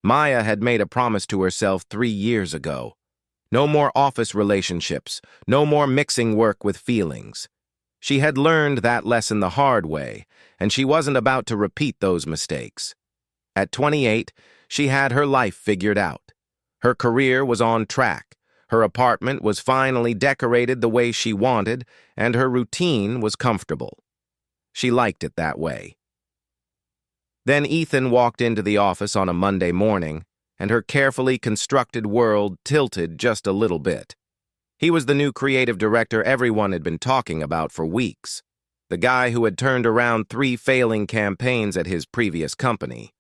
Maya had made a promise to herself 3 years ago. No more office relationships, no more mixing work with feelings. She had learned that lesson the hard way, and she wasn't about to repeat those mistakes. At 28, she had her life figured out. Her career was on track. Her apartment was finally decorated the way she wanted, and her routine was comfortable. She liked it that way. Then Ethan walked into the office on a Monday morning, and her carefully constructed world tilted just a little bit. He was the new creative director everyone had been talking about for weeks, the guy who had turned around 3 failing campaigns at his previous company,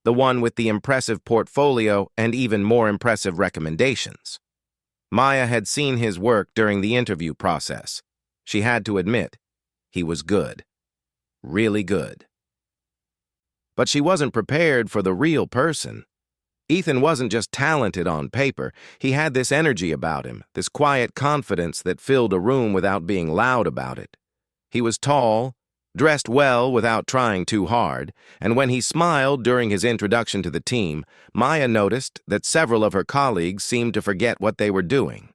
the one with the impressive portfolio and even more impressive recommendations. Maya had seen his work during the interview process. She had to admit, he was good. Really good. But she wasn't prepared for the real person. Ethan wasn't just talented on paper. He had this energy about him, this quiet confidence that filled a room without being loud about it. He was tall, dressed well without trying too hard, and when he smiled during his introduction to the team, Maya noticed that several of her colleagues seemed to forget what they were doing.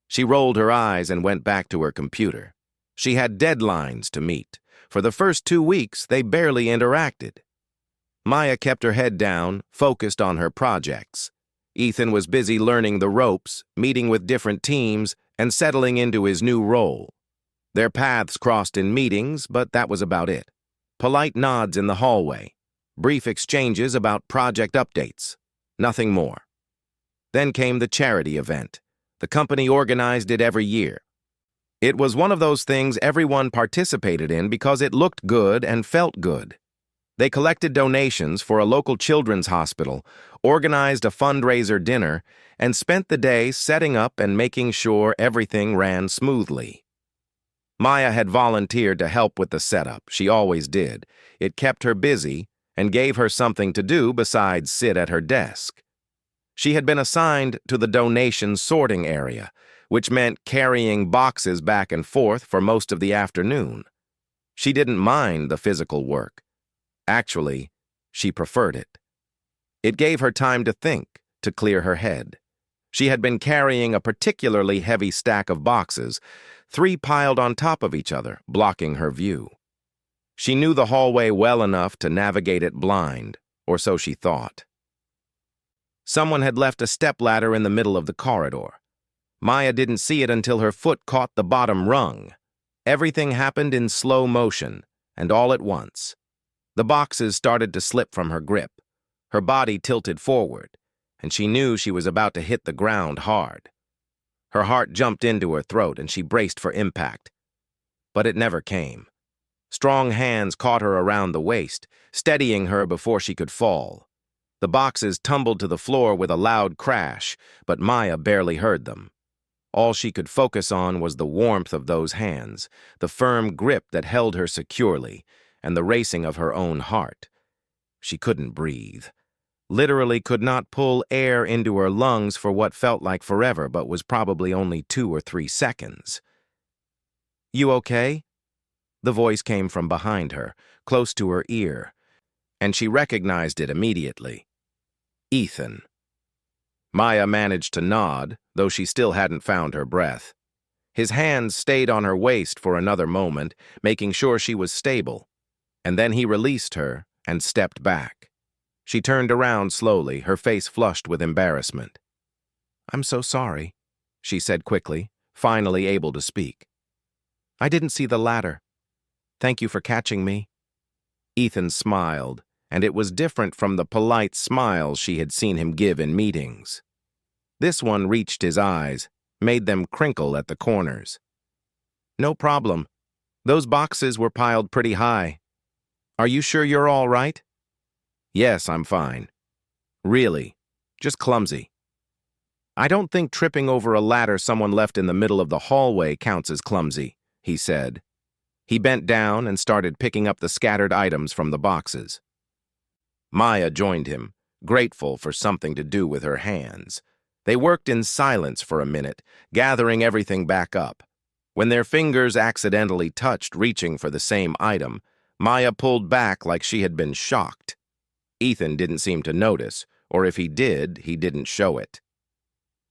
She rolled her eyes and went back to her computer. She had deadlines to meet. For the first 2 weeks, they barely interacted. Maya kept her head down, focused on her projects. Ethan was busy learning the ropes, meeting with different teams, and settling into his new role. Their paths crossed in meetings, but that was about it. Polite nods in the hallway, brief exchanges about project updates, nothing more. Then came the charity event. The company organized it every year. It was one of those things everyone participated in because it looked good and felt good. They collected donations for a local children's hospital, organized a fundraiser dinner, and spent the day setting up and making sure everything ran smoothly. Maya had volunteered to help with the setup. She always did. It kept her busy and gave her something to do besides sit at her desk. She had been assigned to the donation sorting area, which meant carrying boxes back and forth for most of the afternoon. She didn't mind the physical work. Actually, she preferred it. It gave her time to think, to clear her head. She had been carrying a particularly heavy stack of boxes, 3 piled on top of each other, blocking her view. She knew the hallway well enough to navigate it blind, or so she thought. Someone had left a stepladder in the middle of the corridor. Maya didn't see it until her foot caught the bottom rung. Everything happened in slow motion, and all at once. The boxes started to slip from her grip. Her body tilted forward, and she knew she was about to hit the ground hard. Her heart jumped into her throat, and she braced for impact. But it never came. Strong hands caught her around the waist, steadying her before she could fall. The boxes tumbled to the floor with a loud crash, but Maya barely heard them. All she could focus on was the warmth of those hands, the firm grip that held her securely, and the racing of her own heart. She couldn't breathe. Literally could not pull air into her lungs for what felt like forever, but was probably only 2 or 3 seconds. "You okay?" The voice came from behind her, close to her ear, and she recognized it immediately. Ethan. Maya managed to nod, though she still hadn't found her breath. His hands stayed on her waist for another moment, making sure she was stable, and then he released her and stepped back. She turned around slowly, her face flushed with embarrassment. "I'm so sorry," she said quickly, finally able to speak. "I didn't see the ladder. Thank you for catching me." Ethan smiled, and it was different from the polite smiles she had seen him give in meetings. This one reached his eyes, made them crinkle at the corners. "No problem. Those boxes were piled pretty high. Are you sure you're all right?" "Yes, I'm fine. Really, just clumsy." "I don't think tripping over a ladder someone left in the middle of the hallway counts as clumsy," he said. He bent down and started picking up the scattered items from the boxes. Maya joined him, grateful for something to do with her hands. They worked in silence for a minute, gathering everything back up. When their fingers accidentally touched, reaching for the same item, Maya pulled back like she had been shocked. Ethan didn't seem to notice, or if he did, he didn't show it.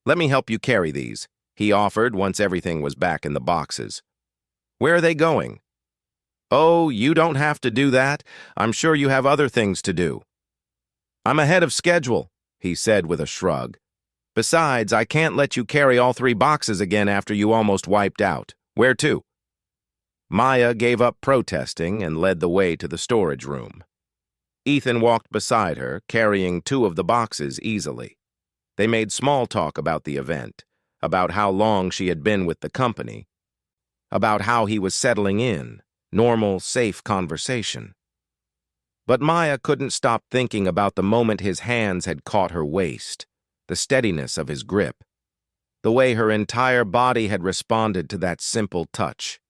"Let me help you carry these," he offered once everything was back in the boxes. "Where are they going?" "Oh, you don't have to do that. I'm sure you have other things to do." "I'm ahead of schedule," he said with a shrug. "Besides, I can't let you carry all 3 boxes again after you almost wiped out. Where to?" Maya gave up protesting and led the way to the storage room. Ethan walked beside her, carrying 2 of the boxes easily. They made small talk about the event, about how long she had been with the company, about how he was settling in, normal, safe conversation. But Maya couldn't stop thinking about the moment his hands had caught her waist, the steadiness of his grip, the way her entire body had responded to that simple touch.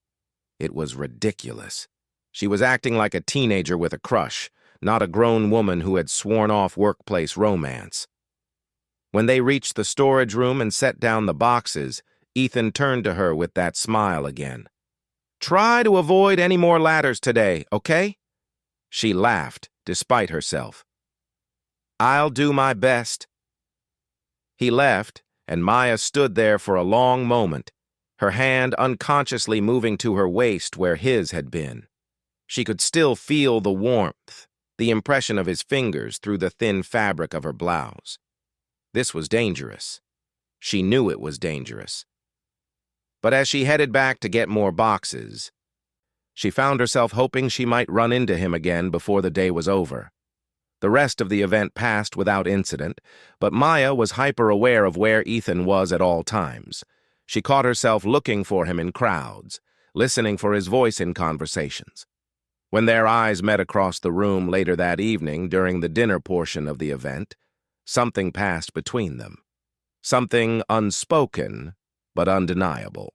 It was ridiculous. She was acting like a teenager with a crush, not a grown woman who had sworn off workplace romance. When they reached the storage room and set down the boxes, Ethan turned to her with that smile again. "Try to avoid any more ladders today, okay?" She laughed, despite herself. "I'll do my best." He left, and Maya stood there for a long moment, her hand unconsciously moving to her waist where his had been. She could still feel the warmth, the impression of his fingers through the thin fabric of her blouse. This was dangerous. She knew it was dangerous. But as she headed back to get more boxes, she found herself hoping she might run into him again before the day was over. The rest of the event passed without incident, but Maya was hyper-aware of where Ethan was at all times. She caught herself looking for him in crowds, listening for his voice in conversations. When their eyes met across the room later that evening during the dinner portion of the event, something passed between them. Something unspoken, but undeniable.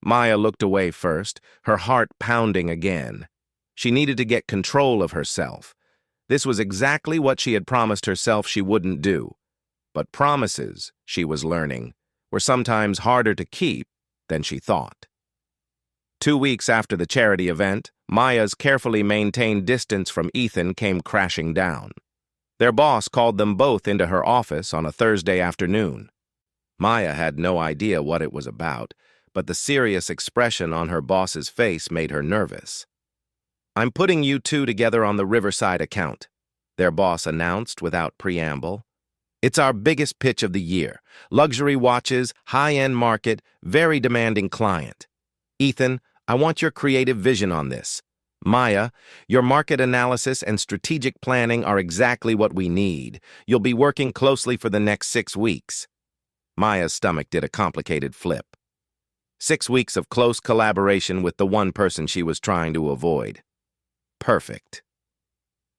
Maya looked away first, her heart pounding again. She needed to get control of herself. This was exactly what she had promised herself she wouldn't do. But promises, she was learning, were sometimes harder to keep than she thought. 2 weeks after the charity event, Maya's carefully maintained distance from Ethan came crashing down. Their boss called them both into her office on a Thursday afternoon. Maya had no idea what it was about, but the serious expression on her boss's face made her nervous. "I'm putting you 2 together on the Riverside account," their boss announced without preamble. "It's our biggest pitch of the year. Luxury watches, high-end market, very demanding client. Ethan, I want your creative vision on this. Maya, your market analysis and strategic planning are exactly what we need. You'll be working closely for the next 6 weeks. Maya's stomach did a complicated flip. 6 weeks of close collaboration with the one person she was trying to avoid. Perfect.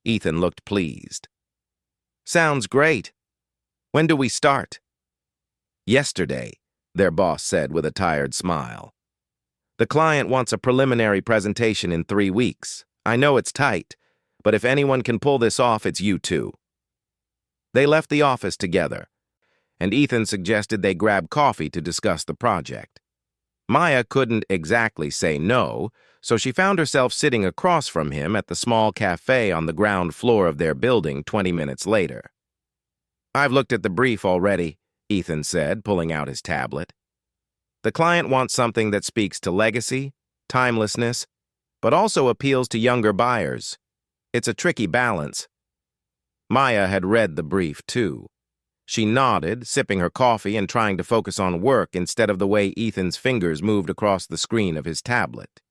Ethan looked pleased. "Sounds great. When do we start?" "Yesterday," their boss said with a tired smile. "The client wants a preliminary presentation in 3 weeks. I know it's tight, but if anyone can pull this off, it's you 2. They left the office together, and Ethan suggested they grab coffee to discuss the project. Maya couldn't exactly say no, so she found herself sitting across from him at the small cafe on the ground floor of their building 20 minutes later. "I've looked at the brief already," Ethan said, pulling out his tablet. "The client wants something that speaks to legacy, timelessness, but also appeals to younger buyers. It's a tricky balance." Maya had read the brief, too. She nodded, sipping her coffee and trying to focus on work instead of the way Ethan's fingers moved across the screen of his tablet.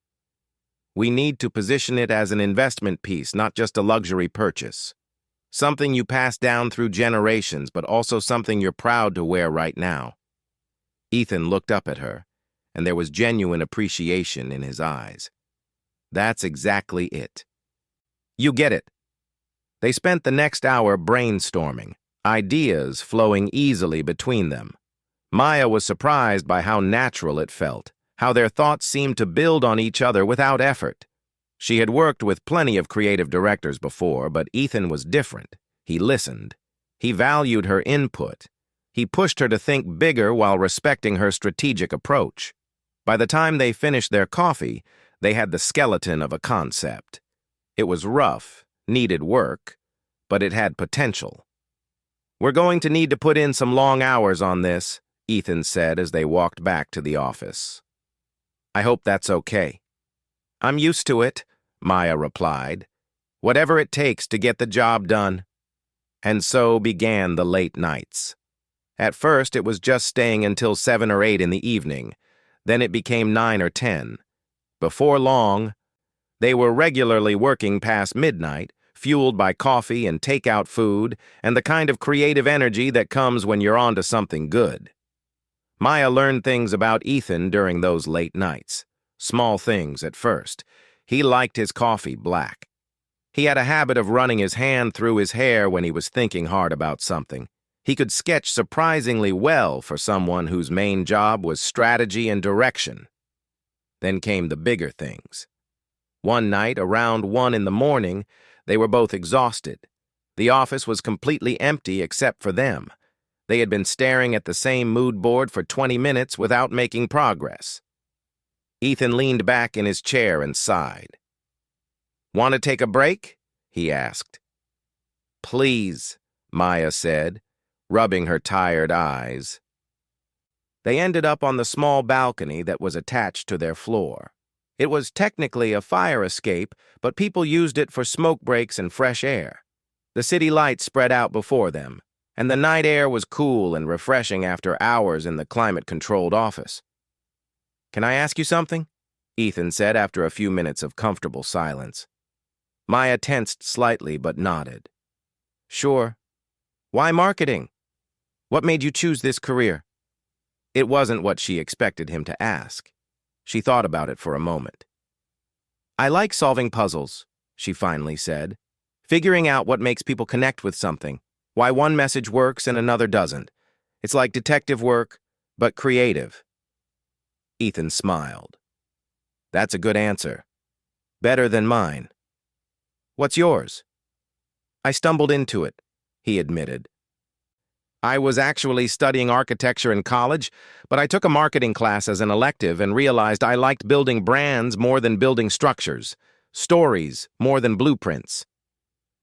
"We need to position it as an investment piece, not just a luxury purchase. Something you pass down through generations, but also something you're proud to wear right now." Ethan looked up at her, and there was genuine appreciation in his eyes. "That's exactly it. You get it." They spent the next hour brainstorming, ideas flowing easily between them. Maya was surprised by how natural it felt, how their thoughts seemed to build on each other without effort. She had worked with plenty of creative directors before, but Ethan was different. He listened. He valued her input. He pushed her to think bigger while respecting her strategic approach. By the time they finished their coffee, they had the skeleton of a concept. It was rough, needed work, but it had potential. We're going to need to put in some long hours on this, Ethan said as they walked back to the office. I hope that's okay. I'm used to it, Maya replied. Whatever it takes to get the job done. And so began the late nights. At first, it was just staying until 7 or 8 in the evening. Then it became 9 or 10. Before long, they were regularly working past midnight, fueled by coffee and takeout food and the kind of creative energy that comes when you're onto something good. Maya learned things about Ethan during those late nights. Small things at first. He liked his coffee black. He had a habit of running his hand through his hair when he was thinking hard about something. He could sketch surprisingly well for someone whose main job was strategy and direction. Then came the bigger things. One night, around 1 in the morning, they were both exhausted. The office was completely empty except for them. They had been staring at the same mood board for 20 minutes without making progress. Ethan leaned back in his chair and sighed. Want to take a break? He asked. Please, Maya said, rubbing her tired eyes. They ended up on the small balcony that was attached to their floor. It was technically a fire escape, but people used it for smoke breaks and fresh air. The city lights spread out before them, and the night air was cool and refreshing after hours in the climate-controlled office. Can I ask you something? Ethan said after a few minutes of comfortable silence. Maya tensed slightly but nodded. Sure. Why marketing? What made you choose this career? It wasn't what she expected him to ask. She thought about it for a moment. I like solving puzzles, she finally said. Figuring out what makes people connect with something, why one message works and another doesn't. It's like detective work, but creative. Ethan smiled. That's a good answer. Better than mine. What's yours? I stumbled into it, he admitted. I was actually studying architecture in college, but I took a marketing class as an elective and realized I liked building brands more than building structures, stories more than blueprints.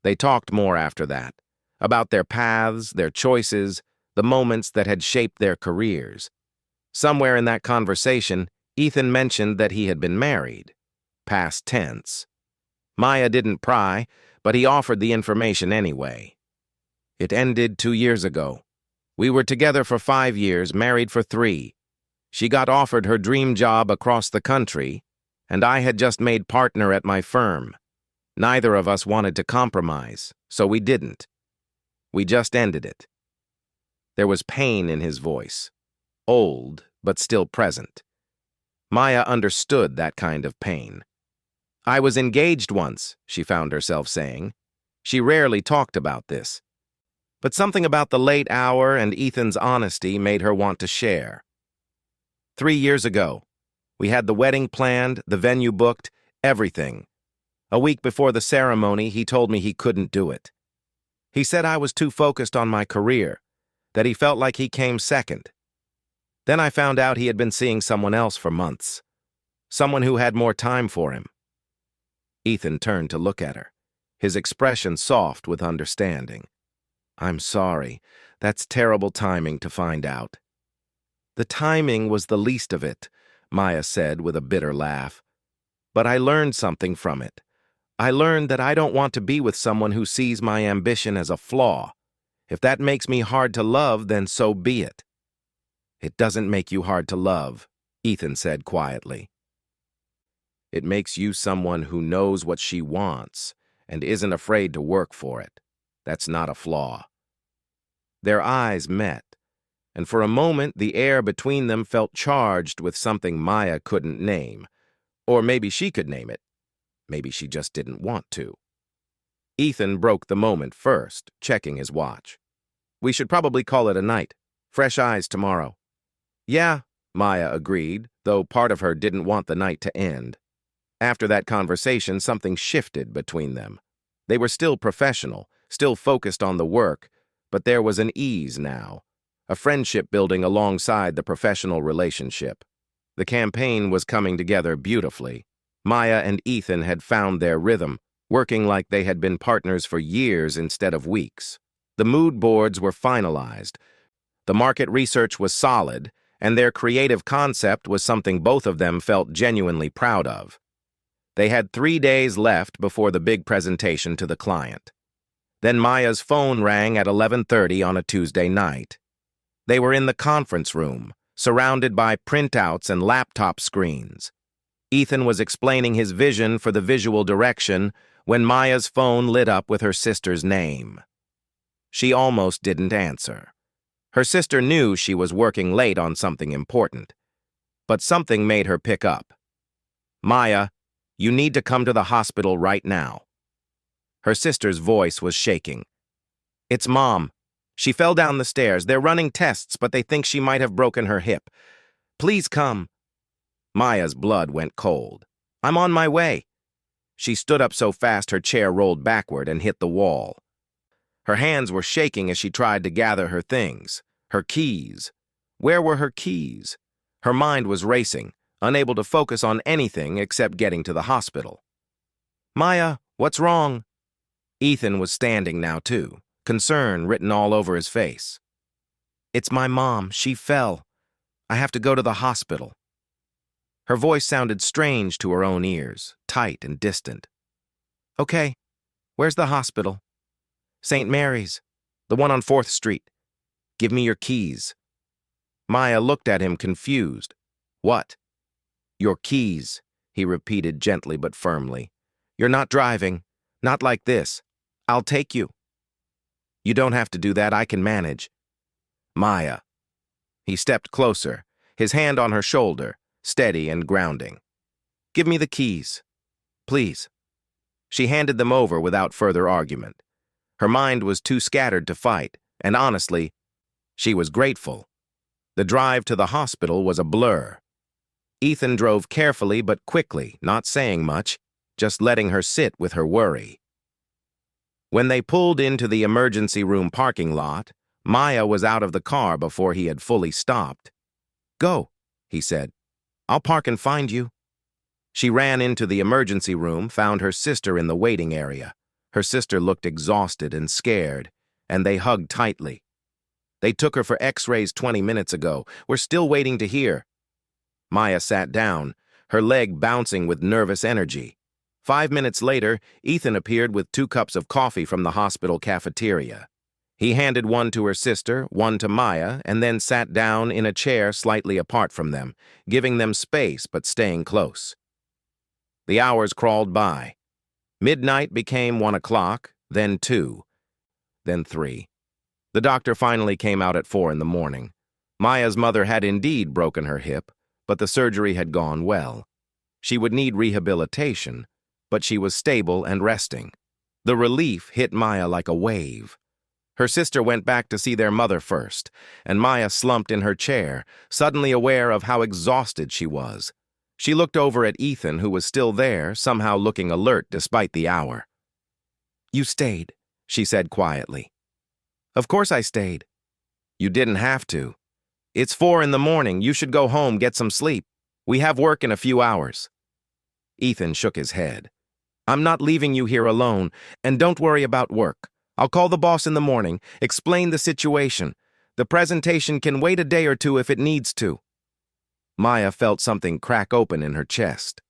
They talked more after that, about their paths, their choices, the moments that had shaped their careers. Somewhere in that conversation, Ethan mentioned that he had been married. Past tense. Maya didn't pry, but he offered the information anyway. It ended 2 years ago. We were together for 5 years, married for 3. She got offered her dream job across the country, and I had just made partner at my firm. Neither of us wanted to compromise, so we didn't. We just ended it. There was pain in his voice. Old, but still present. Maya understood that kind of pain. I was engaged once, she found herself saying. She rarely talked about this. But something about the late hour and Ethan's honesty made her want to share. 3 years ago, we had the wedding planned, the venue booked, everything. A week before the ceremony, he told me he couldn't do it. He said I was too focused on my career, that he felt like he came second. Then I found out he had been seeing someone else for months, someone who had more time for him. Ethan turned to look at her, his expression soft with understanding. I'm sorry. That's terrible timing to find out. The timing was the least of it, Maya said with a bitter laugh. But I learned something from it. I learned that I don't want to be with someone who sees my ambition as a flaw. If that makes me hard to love, then so be it. It doesn't make you hard to love, Ethan said quietly. It makes you someone who knows what she wants and isn't afraid to work for it. That's not a flaw. Their eyes met, and for a moment the air between them felt charged with something Maya couldn't name. Or maybe she could name it. Maybe she just didn't want to. Ethan broke the moment first, checking his watch. We should probably call it a night. Fresh eyes tomorrow. Yeah, Maya agreed, though part of her didn't want the night to end. After that conversation, something shifted between them. They were still professional, still focused on the work, but there was an ease now, a friendship building alongside the professional relationship. The campaign was coming together beautifully. Maya and Ethan had found their rhythm, working like they had been partners for years instead of weeks. The mood boards were finalized. The market research was solid, and their creative concept was something both of them felt genuinely proud of. They had 3 days left before the big presentation to the client. Then Maya's phone rang at 11:30 on a Tuesday night. They were in the conference room, surrounded by printouts and laptop screens. Ethan was explaining his vision for the visual direction when Maya's phone lit up with her sister's name. She almost didn't answer. Her sister knew she was working late on something important, but something made her pick up. "Maya, you need to come to the hospital right now." Her sister's voice was shaking. "It's Mom. She fell down the stairs. They're running tests, but they think she might have broken her hip. Please come." Maya's blood went cold. "I'm on my way." She stood up so fast her chair rolled backward and hit the wall. Her hands were shaking as she tried to gather her things. Her keys. Where were her keys? Her mind was racing, unable to focus on anything except getting to the hospital. "Maya, what's wrong?" Ethan was standing now too, concern written all over his face. "It's my mom. She fell. I have to go to the hospital." Her voice sounded strange to her own ears, tight and distant. "Okay, where's the hospital?" "St. Mary's, the one on 4th Street. Give me your keys." Maya looked at him confused. "What?" "Your keys," he repeated gently but firmly. "You're not driving. Not like this. I'll take you." "You don't have to do that. I can manage." "Maya." He stepped closer, his hand on her shoulder, steady and grounding. "Give me the keys. Please." She handed them over without further argument. Her mind was too scattered to fight, and honestly, she was grateful. The drive to the hospital was a blur. Ethan drove carefully but quickly, not saying much, just letting her sit with her worry. When they pulled into the emergency room parking lot, Maya was out of the car before he had fully stopped. "Go," he said. "I'll park and find you." She ran into the emergency room, found her sister in the waiting area. Her sister looked exhausted and scared, and they hugged tightly. "They took her for X-rays 20 minutes ago. We're still waiting to hear." Maya sat down, her leg bouncing with nervous energy. 5 minutes later, Ethan appeared with 2 cups of coffee from the hospital cafeteria. He handed one to her sister, one to Maya, and then sat down in a chair slightly apart from them, giving them space but staying close. The hours crawled by. Midnight became 1 o'clock, then 2, then 3. The doctor finally came out at 4 in the morning. Maya's mother had indeed broken her hip, but the surgery had gone well. She would need rehabilitation, but she was stable and resting. The relief hit Maya like a wave. Her sister went back to see their mother first, and Maya slumped in her chair, suddenly aware of how exhausted she was. She looked over at Ethan, who was still there, somehow looking alert despite the hour. "You stayed," she said quietly. "Of course I stayed." "You didn't have to. It's 4 in the morning. You should go home, get some sleep. We have work in a few hours." Ethan shook his head. "I'm not leaving you here alone, and don't worry about work. I'll call the boss in the morning, explain the situation. The presentation can wait a day or 2 if it needs to." Maya felt something crack open in her chest.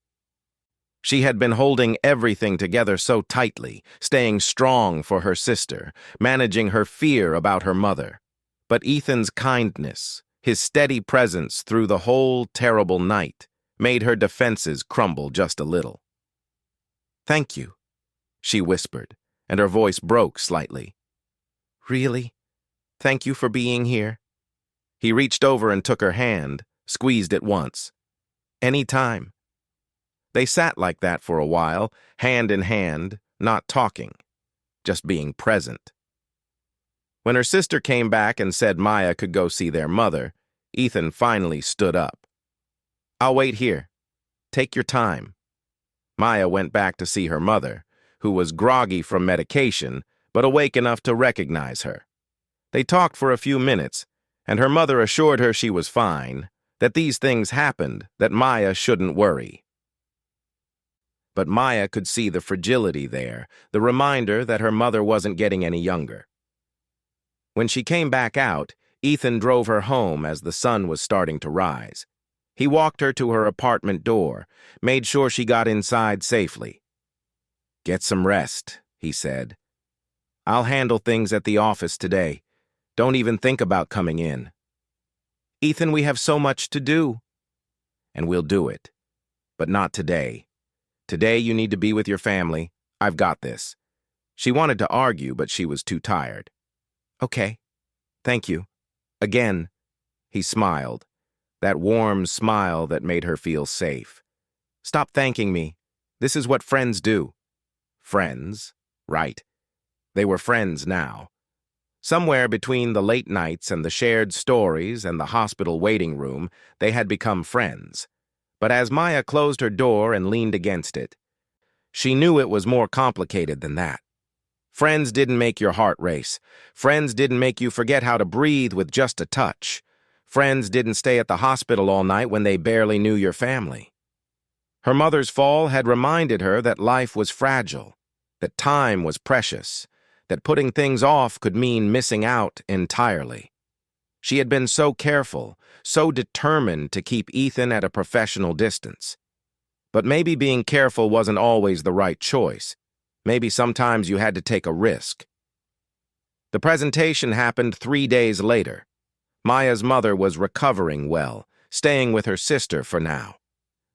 She had been holding everything together so tightly, staying strong for her sister, managing her fear about her mother. But Ethan's kindness, his steady presence through the whole terrible night, made her defenses crumble just a little. "Thank you," she whispered, and her voice broke slightly. "Really? Thank you for being here." He reached over and took her hand, squeezed it once. "Any time." They sat like that for a while, hand in hand, not talking, just being present. When her sister came back and said Maya could go see their mother, Ethan finally stood up. "I'll wait here. Take your time." Maya went back to see her mother, who was groggy from medication, but awake enough to recognize her. They talked for a few minutes, and her mother assured her she was fine, that these things happened, that Maya shouldn't worry. But Maya could see the fragility there, the reminder that her mother wasn't getting any younger. When she came back out, Ethan drove her home as the sun was starting to rise. He walked her to her apartment door, made sure she got inside safely. "Get some rest," he said. "I'll handle things at the office today. Don't even think about coming in." "Ethan, we have so much to do." "And we'll do it. But not today. Today you need to be with your family. I've got this." She wanted to argue, but she was too tired. "Okay. Thank you. Again." He smiled, that warm smile that made her feel safe. "Stop thanking me. This is what friends do." Friends? Right. They were friends now. Somewhere between the late nights and the shared stories and the hospital waiting room, they had become friends. But as Maya closed her door and leaned against it, she knew it was more complicated than that. Friends didn't make your heart race. Friends didn't make you forget how to breathe with just a touch. Friends didn't stay at the hospital all night when they barely knew your family. Her mother's fall had reminded her that life was fragile, that time was precious, that putting things off could mean missing out entirely. She had been so careful, so determined to keep Ethan at a professional distance. But maybe being careful wasn't always the right choice. Maybe sometimes you had to take a risk. The presentation happened 3 days later. Maya's mother was recovering well, staying with her sister for now.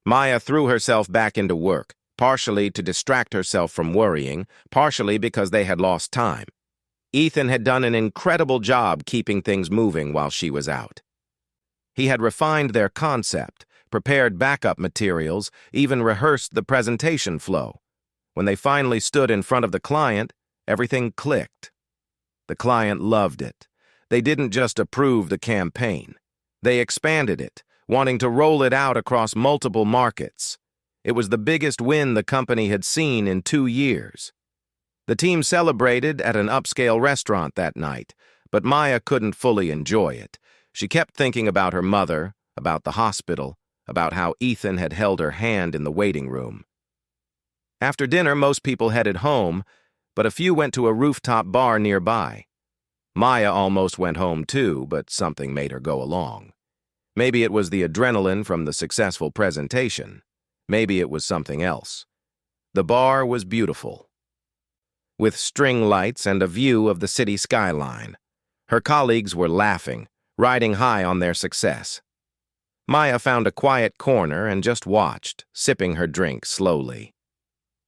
Maya threw herself back into work, partially to distract herself from worrying, partially because they had lost time. Ethan had done an incredible job keeping things moving while she was out. He had refined their concept, prepared backup materials, even rehearsed the presentation flow. When they finally stood in front of the client, everything clicked. The client loved it. They didn't just approve the campaign. They expanded it, wanting to roll it out across multiple markets. It was the biggest win the company had seen in 2 years. The team celebrated at an upscale restaurant that night, but Maya couldn't fully enjoy it. She kept thinking about her mother, about the hospital, about how Ethan had held her hand in the waiting room. After dinner, most people headed home, but a few went to a rooftop bar nearby. Maya almost went home too, but something made her go along. Maybe it was the adrenaline from the successful presentation. Maybe it was something else. The bar was beautiful, with string lights and a view of the city skyline. Her colleagues were laughing, riding high on their success. Maya found a quiet corner and just watched, sipping her drink slowly.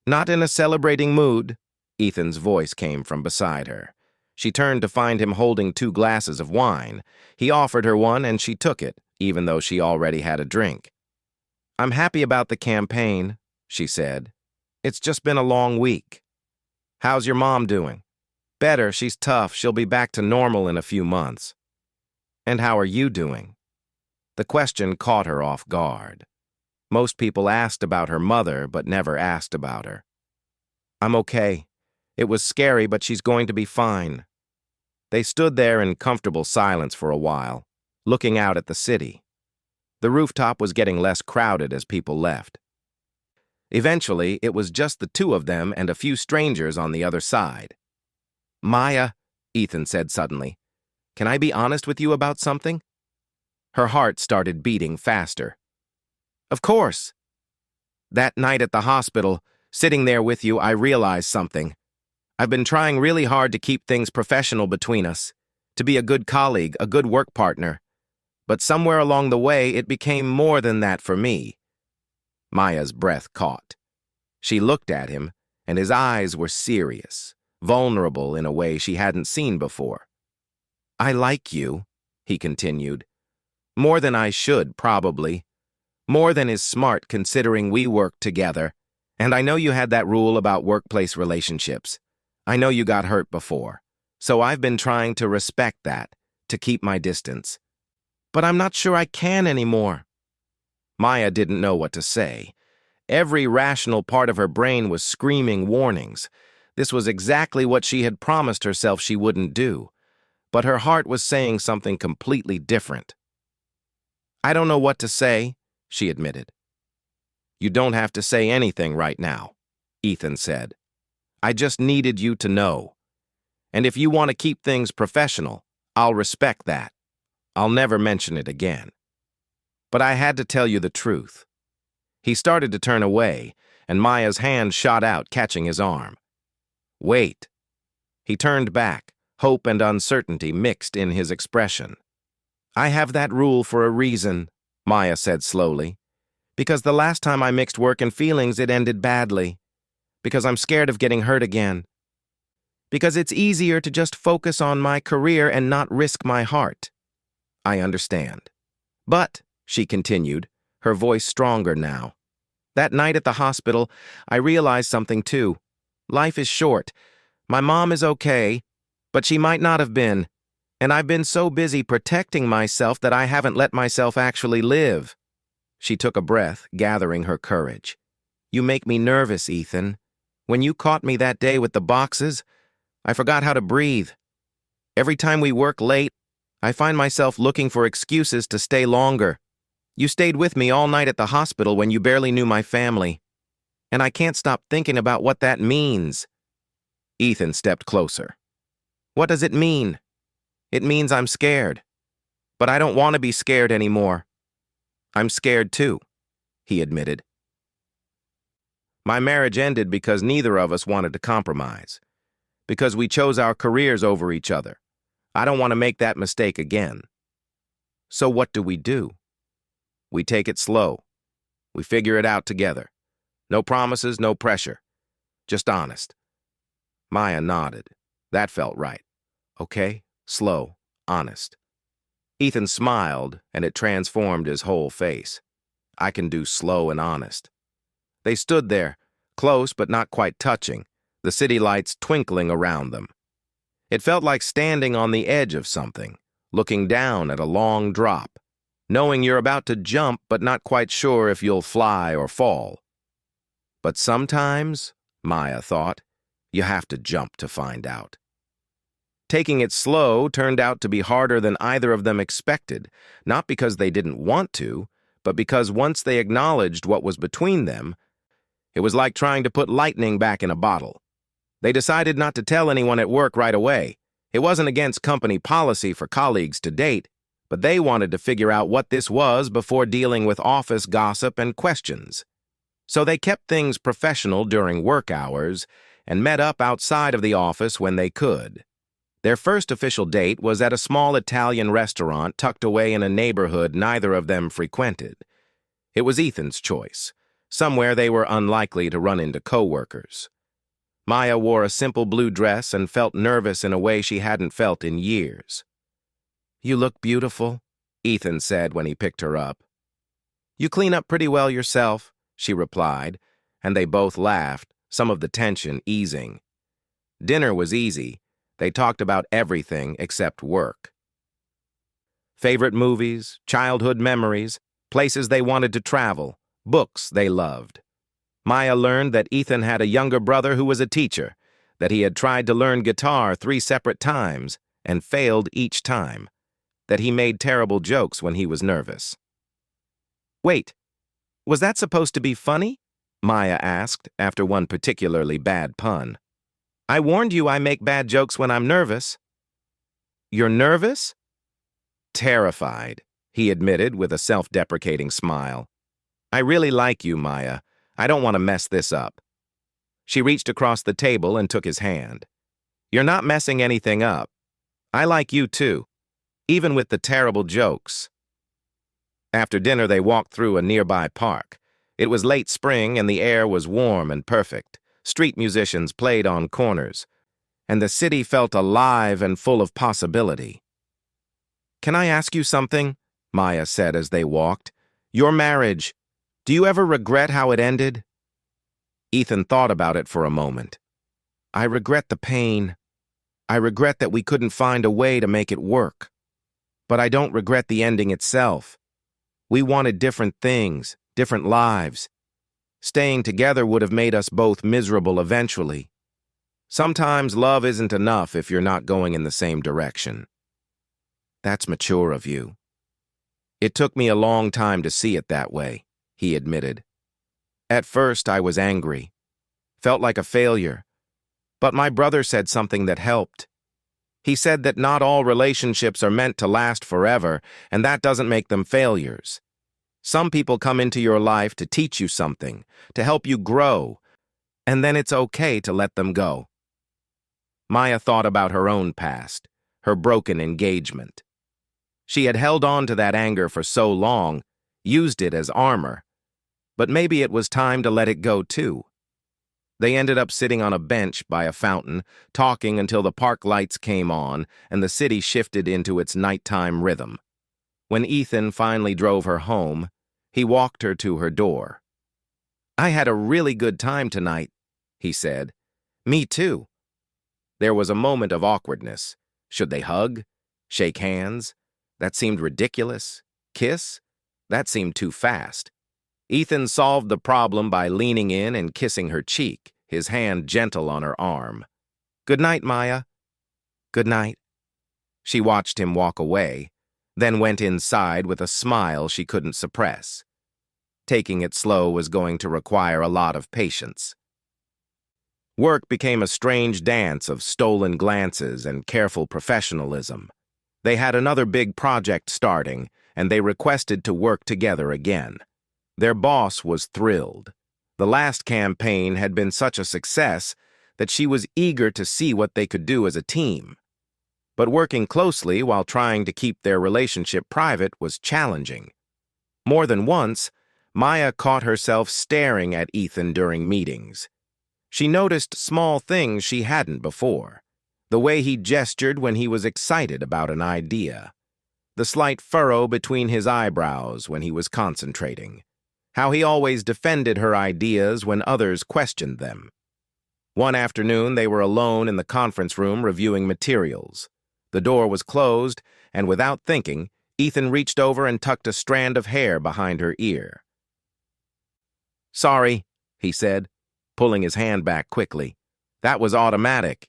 "Not in a celebrating mood," Ethan's voice came from beside her. She turned to find him holding 2 glasses of wine. He offered her one and she took it, even though she already had a drink. "I'm happy about the campaign," she said. "It's just been a long week." "How's your mom doing?" "Better, she's tough. She'll be back to normal in a few months." "And how are you doing?" The question caught her off guard. Most people asked about her mother, but never asked about her. "I'm okay. It was scary, but she's going to be fine." They stood there in comfortable silence for a while, looking out at the city. The rooftop was getting less crowded as people left. Eventually, it was just the 2 of them and a few strangers on the other side. "Maya," Ethan said suddenly, "can I be honest with you about something?" Her heart started beating faster. "Of course." "That night at the hospital, sitting there with you, I realized something. I've been trying really hard to keep things professional between us, to be a good colleague, a good work partner. But somewhere along the way, it became more than that for me." Maya's breath caught. She looked at him, and his eyes were serious, vulnerable in a way she hadn't seen before. "I like you," he continued. "More than I should, probably. More than is smart considering we work together. And I know you had that rule about workplace relationships. I know you got hurt before. So I've been trying to respect that, to keep my distance. But I'm not sure I can anymore." Maya didn't know what to say. Every rational part of her brain was screaming warnings. This was exactly what she had promised herself she wouldn't do. But her heart was saying something completely different. "I don't know what to say," she admitted. "You don't have to say anything right now," Ethan said. "I just needed you to know." And if you want to keep things professional, I'll respect that. I'll never mention it again. But I had to tell you the truth. He started to turn away, and Maya's hand shot out, catching his arm. Wait. He turned back, hope and uncertainty mixed in his expression. I have that rule for a reason, Maya said slowly. Because the last time I mixed work and feelings, it ended badly. Because I'm scared of getting hurt again. Because it's easier to just focus on my career and not risk my heart. I understand. But, she continued, her voice stronger now, that night at the hospital, I realized something too. Life is short. My mom is okay, but she might not have been. And I've been so busy protecting myself that I haven't let myself actually live. She took a breath, gathering her courage. You make me nervous, Ethan. When you caught me that day with the boxes, I forgot how to breathe. Every time we work late, I find myself looking for excuses to stay longer. You stayed with me all night at the hospital when you barely knew my family. And I can't stop thinking about what that means. Ethan stepped closer. What does it mean? It means I'm scared. But I don't want to be scared anymore. I'm scared too, he admitted. My marriage ended because neither of us wanted to compromise. Because we chose our careers over each other. I don't want to make that mistake again. So what do? We take it slow. We figure it out together. No promises, no pressure. Just honest. Maya nodded. That felt right. Okay, slow, honest. Ethan smiled, and it transformed his whole face. I can do slow and honest. They stood there, close but not quite touching, the city lights twinkling around them. It felt like standing on the edge of something, looking down at a long drop, knowing you're about to jump but not quite sure if you'll fly or fall. But sometimes, Maya thought, you have to jump to find out. Taking it slow turned out to be harder than either of them expected, not because they didn't want to, but because once they acknowledged what was between them, it was like trying to put lightning back in a bottle. They decided not to tell anyone at work right away. It wasn't against company policy for colleagues to date, but they wanted to figure out what this was before dealing with office gossip and questions. So they kept things professional during work hours and met up outside of the office when they could. Their first official date was at a small Italian restaurant tucked away in a neighborhood neither of them frequented. It was Ethan's choice, somewhere they were unlikely to run into coworkers. Maya wore a simple blue dress and felt nervous in a way she hadn't felt in years. You look beautiful, Ethan said when he picked her up. You clean up pretty well yourself, she replied, and they both laughed, some of the tension easing. Dinner was easy. They talked about everything except work. Favorite movies, childhood memories, places they wanted to travel, books they loved. Maya learned that Ethan had a younger brother who was a teacher, that he had tried to learn guitar 3 separate times and failed each time, that he made terrible jokes when he was nervous. Wait, was that supposed to be funny? Maya asked after one particularly bad pun. I warned you I make bad jokes when I'm nervous. You're nervous? Terrified, he admitted with a self-deprecating smile. I really like you, Maya. I don't want to mess this up. She reached across the table and took his hand. You're not messing anything up. I like you too, even with the terrible jokes. After dinner, they walked through a nearby park. It was late spring and the air was warm and perfect. Street musicians played on corners, and the city felt alive and full of possibility. Can I ask you something? Maya said as they walked. Your marriage, do you ever regret how it ended? Ethan thought about it for a moment. I regret the pain. I regret that we couldn't find a way to make it work. But I don't regret the ending itself. We wanted different things, different lives. Staying together would have made us both miserable eventually. Sometimes love isn't enough if you're not going in the same direction. That's mature of you. It took me a long time to see it that way, he admitted. At first, I was angry. Felt like a failure. But my brother said something that helped. He said that not all relationships are meant to last forever, and that doesn't make them failures. Some people come into your life to teach you something, to help you grow, and then it's okay to let them go. Maya thought about her own past, her broken engagement. She had held on to that anger for so long, used it as armor, but maybe it was time to let it go too. They ended up sitting on a bench by a fountain, talking until the park lights came on and the city shifted into its nighttime rhythm. When Ethan finally drove her home, he walked her to her door. "I had a really good time tonight," he said. "Me too." There was a moment of awkwardness. Should they hug? Shake hands? That seemed ridiculous. Kiss? That seemed too fast. Ethan solved the problem by leaning in and kissing her cheek, his hand gentle on her arm. "Good night, Maya." "Good night." She watched him walk away, then went inside with a smile she couldn't suppress. Taking it slow was going to require a lot of patience. Work became a strange dance of stolen glances and careful professionalism. They had another big project starting, and they requested to work together again. Their boss was thrilled. The last campaign had been such a success that she was eager to see what they could do as a team. But working closely while trying to keep their relationship private was challenging. More than once, Maya caught herself staring at Ethan during meetings. She noticed small things she hadn't before. The way he gestured when he was excited about an idea. The slight furrow between his eyebrows when he was concentrating. How he always defended her ideas when others questioned them. One afternoon, they were alone in the conference room reviewing materials. The door was closed, and without thinking, Ethan reached over and tucked a strand of hair behind her ear. "Sorry," he said, pulling his hand back quickly. "That was automatic."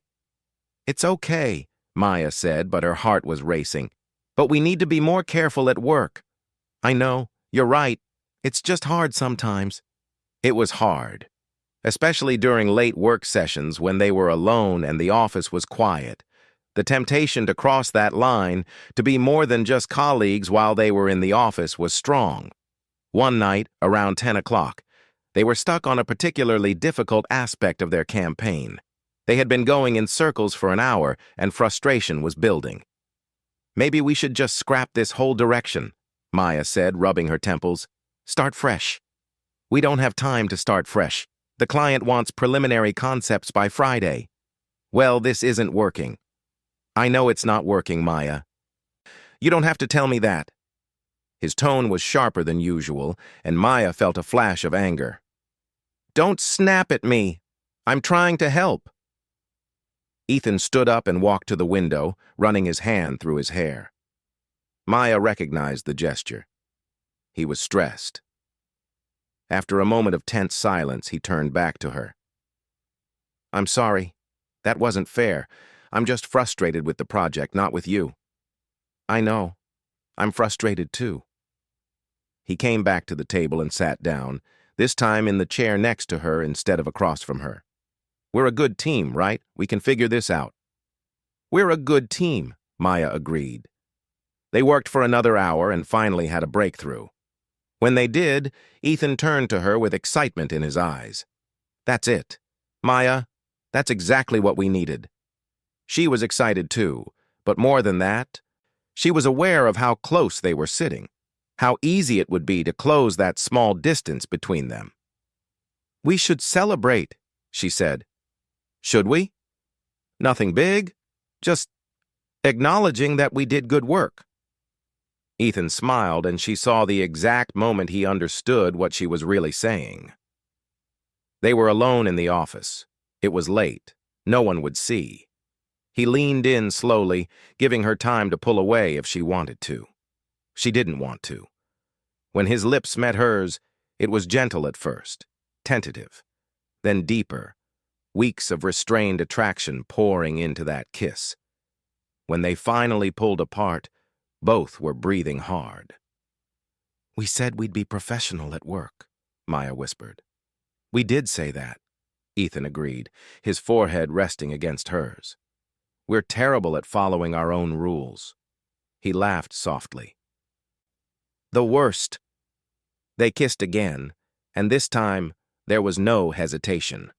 "It's okay," Maya said, but her heart was racing. "But we need to be more careful at work." "I know, you're right. It's just hard sometimes." It was hard, especially during late work sessions when they were alone and the office was quiet. The temptation to cross that line, to be more than just colleagues while they were in the office, was strong. One night, around 10 o'clock, they were stuck on a particularly difficult aspect of their campaign. They had been going in circles for an hour, and frustration was building. "Maybe we should just scrap this whole direction," Maya said, rubbing her temples. "Start fresh." "We don't have time to start fresh. The client wants preliminary concepts by Friday." "Well, this isn't working." "I know it's not working, Maya." "You don't have to tell me that." His tone was sharper than usual, and Maya felt a flash of anger. "Don't snap at me. I'm trying to help." Ethan stood up and walked to the window, running his hand through his hair. Maya recognized the gesture. He was stressed. After a moment of tense silence, he turned back to her. "I'm sorry. That wasn't fair. I'm just frustrated with the project, not with you." "I know. I'm frustrated too." He came back to the table and sat down, this time in the chair next to her instead of across from her. "We're a good team, right? We can figure this out." "We're a good team," Maya agreed. They worked for another hour and finally had a breakthrough. When they did, Ethan turned to her with excitement in his eyes. "That's it. Maya, that's exactly what we needed." She was excited too, but more than that, she was aware of how close they were sitting, how easy it would be to close that small distance between them. "We should celebrate," she said. "Should we?" "Nothing big, just acknowledging that we did good work." Ethan smiled, and she saw the exact moment he understood what she was really saying. They were alone in the office. It was late. No one would see. He leaned in slowly, giving her time to pull away if she wanted to. She didn't want to. When his lips met hers, it was gentle at first, tentative, then deeper, weeks of restrained attraction pouring into that kiss. When they finally pulled apart, both were breathing hard. "We said we'd be professional at work," Maya whispered. "We did say that," Ethan agreed, his forehead resting against hers. We're terrible at following our own rules. He laughed softly. The worst. They kissed again, and this time there was no hesitation.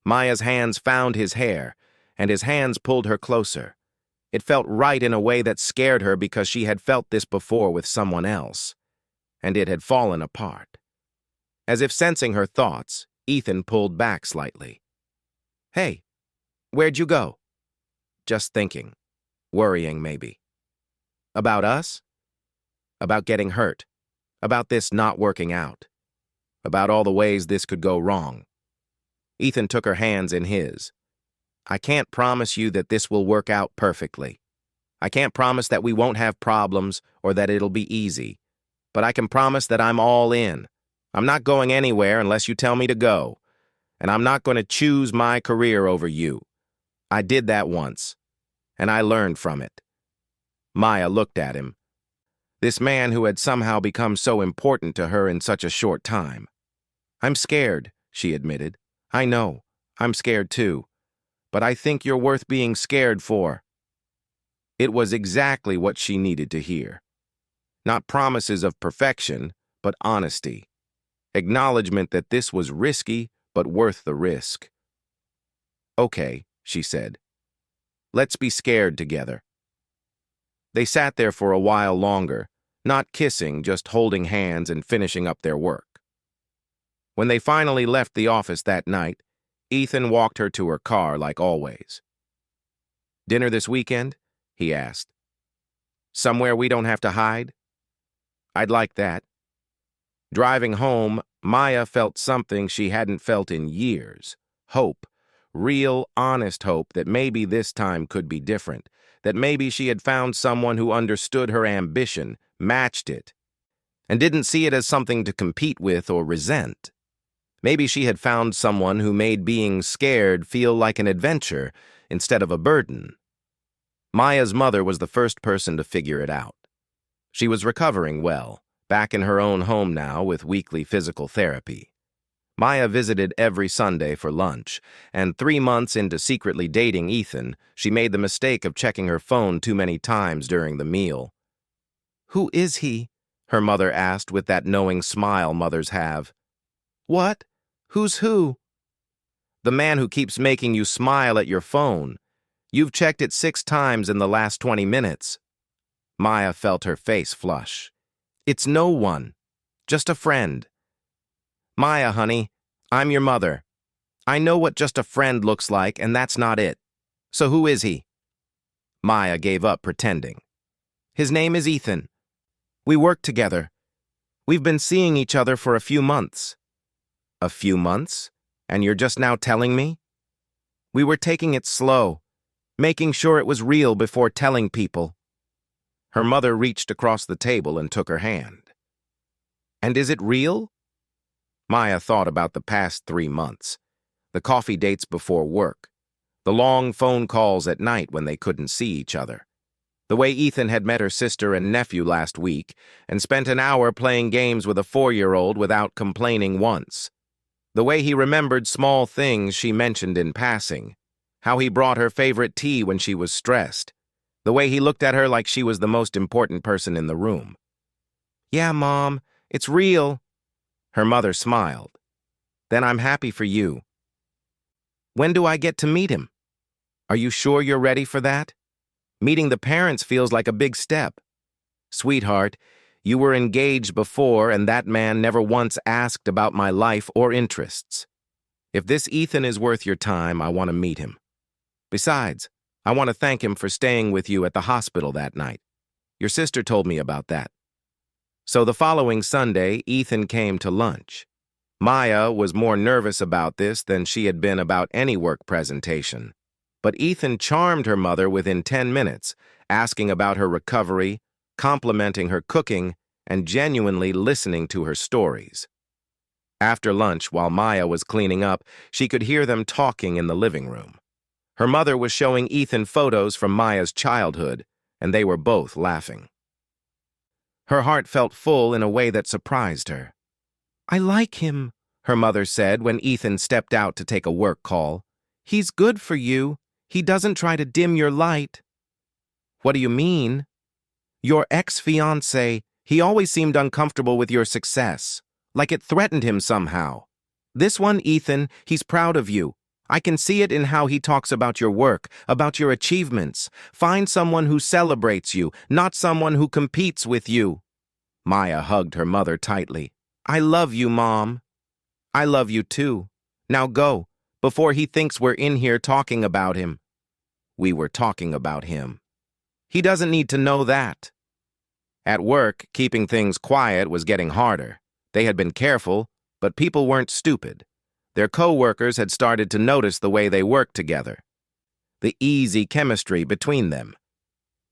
Maya's hands found his hair, and his hands pulled her closer. It felt right in a way that scared her because she had felt this before with someone else, and it had fallen apart. As if sensing her thoughts, Ethan pulled back slightly. Hey, where'd you go? Just thinking. Worrying, maybe. About us? About getting hurt. About this not working out. About all the ways this could go wrong. Ethan took her hands in his. I can't promise you that this will work out perfectly. I can't promise that we won't have problems or that it'll be easy. But I can promise that I'm all in. I'm not going anywhere unless you tell me to go. And I'm not going to choose my career over you. I did that once, and I learned from it. Maya looked at him. This man who had somehow become so important to her in such a short time. I'm scared, she admitted. I know, I'm scared too. But I think you're worth being scared for. It was exactly what she needed to hear. Not promises of perfection, but honesty. Acknowledgement that this was risky, but worth the risk. Okay, she said. Let's be scared together. They sat there for a while longer, not kissing, just holding hands and finishing up their work. When they finally left the office that night, Ethan walked her to her car like always. Dinner this weekend? He asked. Somewhere we don't have to hide? I'd like that. Driving home, Maya felt something she hadn't felt in years. Hope. Real, honest hope that maybe this time could be different. That maybe she had found someone who understood her ambition, matched it, and didn't see it as something to compete with or resent. Maybe she had found someone who made being scared feel like an adventure instead of a burden. Maya's mother was the first person to figure it out. She was recovering well, back in her own home now with weekly physical therapy. Maya visited every Sunday for lunch, and 3 months into secretly dating Ethan, she made the mistake of checking her phone too many times during the meal. Who is he? Her mother asked with that knowing smile mothers have. What? Who's who? The man who keeps making you smile at your phone. You've checked it 6 times in the last 20 minutes. Maya felt her face flush. It's no one. Just a friend. Maya, honey, I'm your mother. I know what just a friend looks like, and that's not it. So who is he? Maya gave up pretending. His name is Ethan. We work together. We've been seeing each other for a few months. A few months? And you're just now telling me? We were taking it slow, making sure it was real before telling people. Her mother reached across the table and took her hand. And is it real? Maya thought about the past 3 months, the coffee dates before work, the long phone calls at night when they couldn't see each other, the way Ethan had met her sister and nephew last week and spent an hour playing games with a 4-year-old without complaining once, the way he remembered small things she mentioned in passing, how he brought her favorite tea when she was stressed, the way he looked at her like she was the most important person in the room. Yeah, Mom, it's real. Her mother smiled. Then I'm happy for you. When do I get to meet him? Are you sure you're ready for that? Meeting the parents feels like a big step. Sweetheart, you were engaged before and that man never once asked about my life or interests. If this Ethan is worth your time, I want to meet him. Besides, I want to thank him for staying with you at the hospital that night. Your sister told me about that. So the following Sunday, Ethan came to lunch. Maya was more nervous about this than she had been about any work presentation. But Ethan charmed her mother within 10 minutes, asking about her recovery, complimenting her cooking, and genuinely listening to her stories. After lunch, while Maya was cleaning up, she could hear them talking in the living room. Her mother was showing Ethan photos from Maya's childhood, and they were both laughing. Her heart felt full in a way that surprised her. I like him, her mother said when Ethan stepped out to take a work call. He's good for you. He doesn't try to dim your light. What do you mean? Your ex-fiancé, he always seemed uncomfortable with your success, like it threatened him somehow. This one, Ethan, he's proud of you. I can see it in how he talks about your work, about your achievements. Find someone who celebrates you, not someone who competes with you. Maya hugged her mother tightly. I love you, Mom. I love you too. Now go, before he thinks we're in here talking about him. We were talking about him. He doesn't need to know that. At work, keeping things quiet was getting harder. They had been careful, but people weren't stupid. Their co-workers had started to notice the way they worked together, the easy chemistry between them.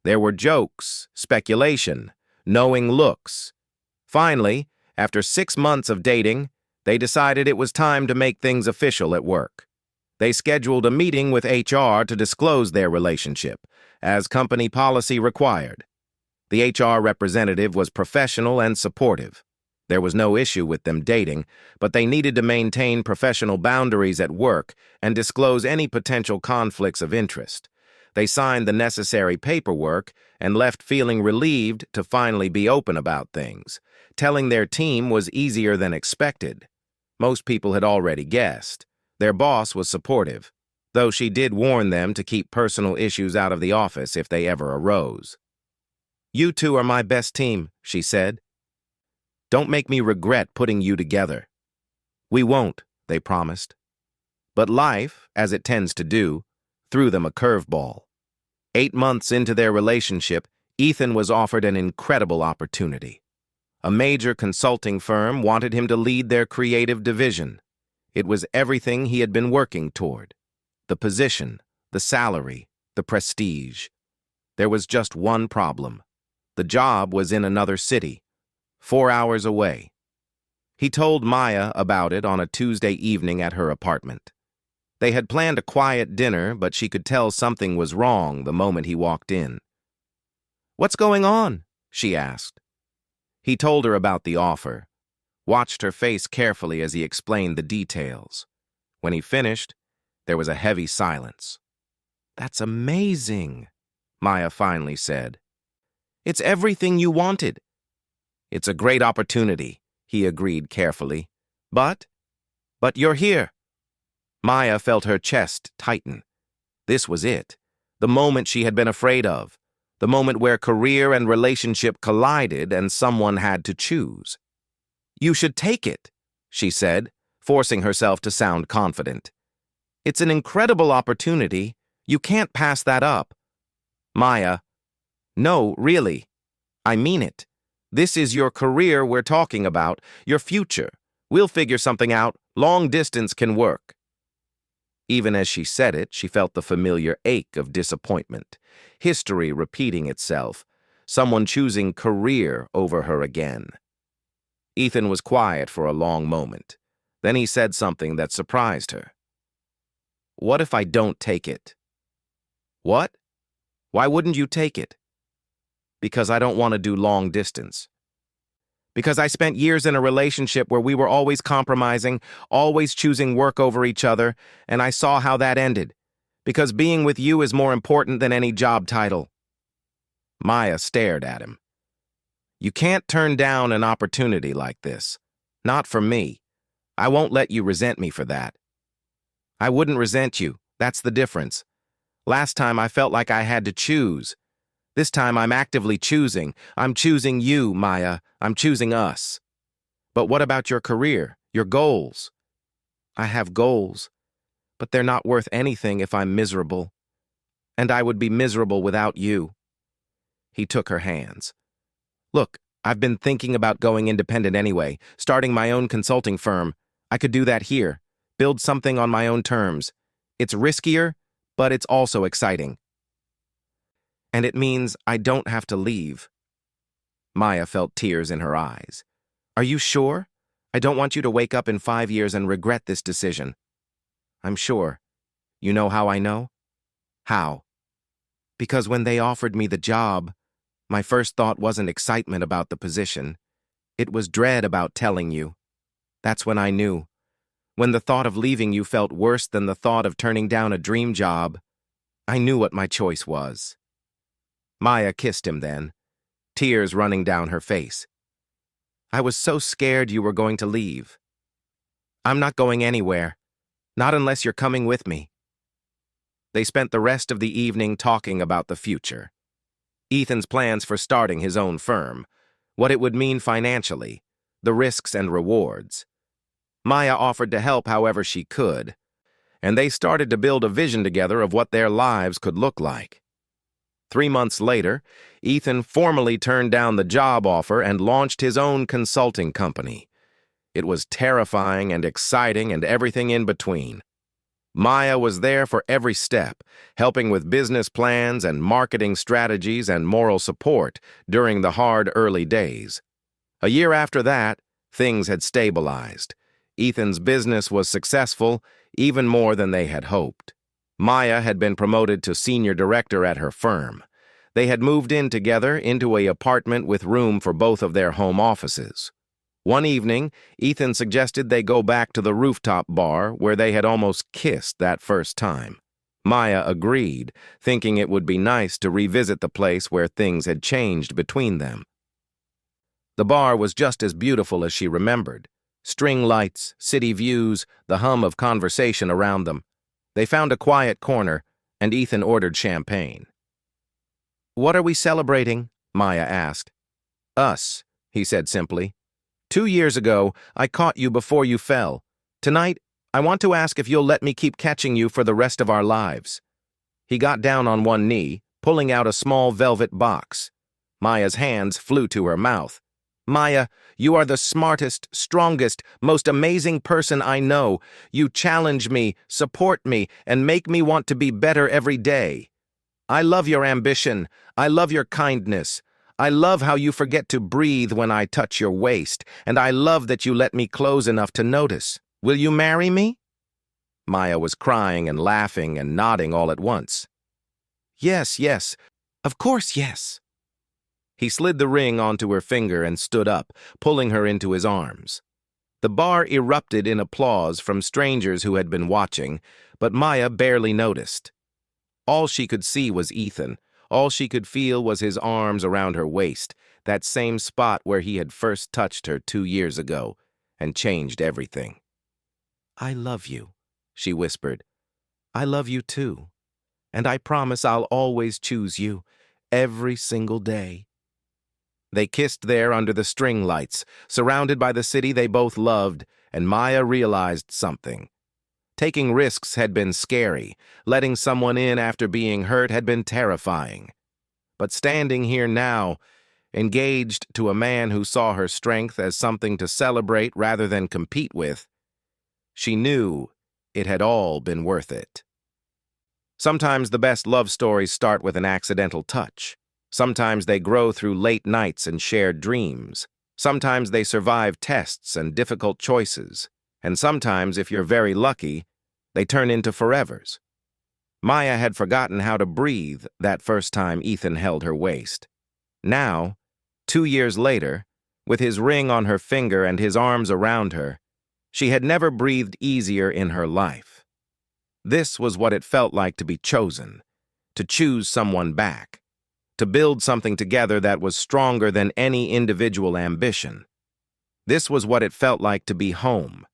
There were jokes, speculation, knowing looks. Finally, after 6 months of dating, they decided it was time to make things official at work. They scheduled a meeting with HR to disclose their relationship, as company policy required. The HR representative was professional and supportive. There was no issue with them dating, but they needed to maintain professional boundaries at work and disclose any potential conflicts of interest. They signed the necessary paperwork and left feeling relieved to finally be open about things. Telling their team was easier than expected. Most people had already guessed. Their boss was supportive, though she did warn them to keep personal issues out of the office if they ever arose. You two are my best team, she said. Don't make me regret putting you together. We won't, they promised. But life, as it tends to do, threw them a curveball. 8 months into their relationship, Ethan was offered an incredible opportunity. A major consulting firm wanted him to lead their creative division. It was everything he had been working toward. The position, the salary, the prestige. There was just one problem. The job was in another city, 4 hours away. He told Maya about it on a Tuesday evening at her apartment. They had planned a quiet dinner, but she could tell something was wrong the moment he walked in. What's going on? She asked. He told her about the offer, watched her face carefully as he explained the details. When he finished, there was a heavy silence. That's amazing, Maya finally said. It's everything you wanted. It's a great opportunity, he agreed carefully. But you're here. Maya felt her chest tighten. This was it, the moment she had been afraid of, the moment where career and relationship collided and someone had to choose. You should take it, she said, forcing herself to sound confident. It's an incredible opportunity. You can't pass that up. Maya, no, really. I mean it. This is your career we're talking about, your future. We'll figure something out. Long distance can work. Even as she said it, she felt the familiar ache of disappointment. History repeating itself. Someone choosing career over her again. Ethan was quiet for a long moment. Then he said something that surprised her. What if I don't take it? What? Why wouldn't you take it? Because I don't want to do long distance. Because I spent years in a relationship where we were always compromising, always choosing work over each other, and I saw how that ended. Because being with you is more important than any job title. Maya stared at him. You can't turn down an opportunity like this. Not for me. I won't let you resent me for that. I wouldn't resent you. That's the difference. Last time I felt like I had to choose. This time I'm actively choosing. I'm choosing you, Maya. I'm choosing us. But what about your career, your goals? I have goals, but they're not worth anything if I'm miserable. And I would be miserable without you. He took her hands. Look, I've been thinking about going independent anyway, starting my own consulting firm. I could do that here, build something on my own terms. It's riskier, but it's also exciting. And it means I don't have to leave. Maya felt tears in her eyes. Are you sure? I don't want you to wake up in 5 years and regret this decision. I'm sure. You know how I know? How? Because when they offered me the job, my first thought wasn't excitement about the position. It was dread about telling you. That's when I knew. When the thought of leaving you felt worse than the thought of turning down a dream job. I knew what my choice was. Maya kissed him then, tears running down her face. I was so scared you were going to leave. I'm not going anywhere, not unless you're coming with me. They spent the rest of the evening talking about the future. Ethan's plans for starting his own firm, what it would mean financially, the risks and rewards. Maya offered to help however she could, and they started to build a vision together of what their lives could look like. 3 months later, Ethan formally turned down the job offer and launched his own consulting company. It was terrifying and exciting and everything in between. Maya was there for every step, helping with business plans and marketing strategies and moral support during the hard early days. A year after that, things had stabilized. Ethan's business was successful, even more than they had hoped. Maya had been promoted to senior director at her firm. They had moved in together into an apartment with room for both of their home offices. One evening, Ethan suggested they go back to the rooftop bar where they had almost kissed that first time. Maya agreed, thinking it would be nice to revisit the place where things had changed between them. The bar was just as beautiful as she remembered. String lights, city views, the hum of conversation around them. They found a quiet corner, and Ethan ordered champagne. "What are we celebrating?" Maya asked. "Us," he said simply. 2 years ago, I caught you before you fell. Tonight, I want to ask if you'll let me keep catching you for the rest of our lives." He got down on one knee, pulling out a small velvet box. Maya's hands flew to her mouth. "Maya, you are the smartest, strongest, most amazing person I know. You challenge me, support me, and make me want to be better every day. I love your ambition. I love your kindness. I love how you forget to breathe when I touch your waist, and I love that you let me close enough to notice. Will you marry me?" Maya was crying and laughing and nodding all at once. "Yes, yes. Of course, yes." He slid the ring onto her finger and stood up, pulling her into his arms. The bar erupted in applause from strangers who had been watching, but Maya barely noticed. All she could see was Ethan. All she could feel was his arms around her waist, that same spot where he had first touched her 2 years ago and changed everything. "I love you," she whispered. "I love you too. And I promise I'll always choose you, every single day." They kissed there under the string lights, surrounded by the city they both loved, and Maya realized something. Taking risks had been scary. Letting someone in after being hurt had been terrifying. But standing here now, engaged to a man who saw her strength as something to celebrate rather than compete with, she knew it had all been worth it. Sometimes the best love stories start with an accidental touch. Sometimes they grow through late nights and shared dreams. Sometimes they survive tests and difficult choices. And sometimes, if you're very lucky, they turn into forevers. Maya had forgotten how to breathe that first time Ethan held her waist. Now, 2 years later, with his ring on her finger and his arms around her, she had never breathed easier in her life. This was what it felt like to be chosen, to choose someone back, to build something together that was stronger than any individual ambition. This was what it felt like to be home,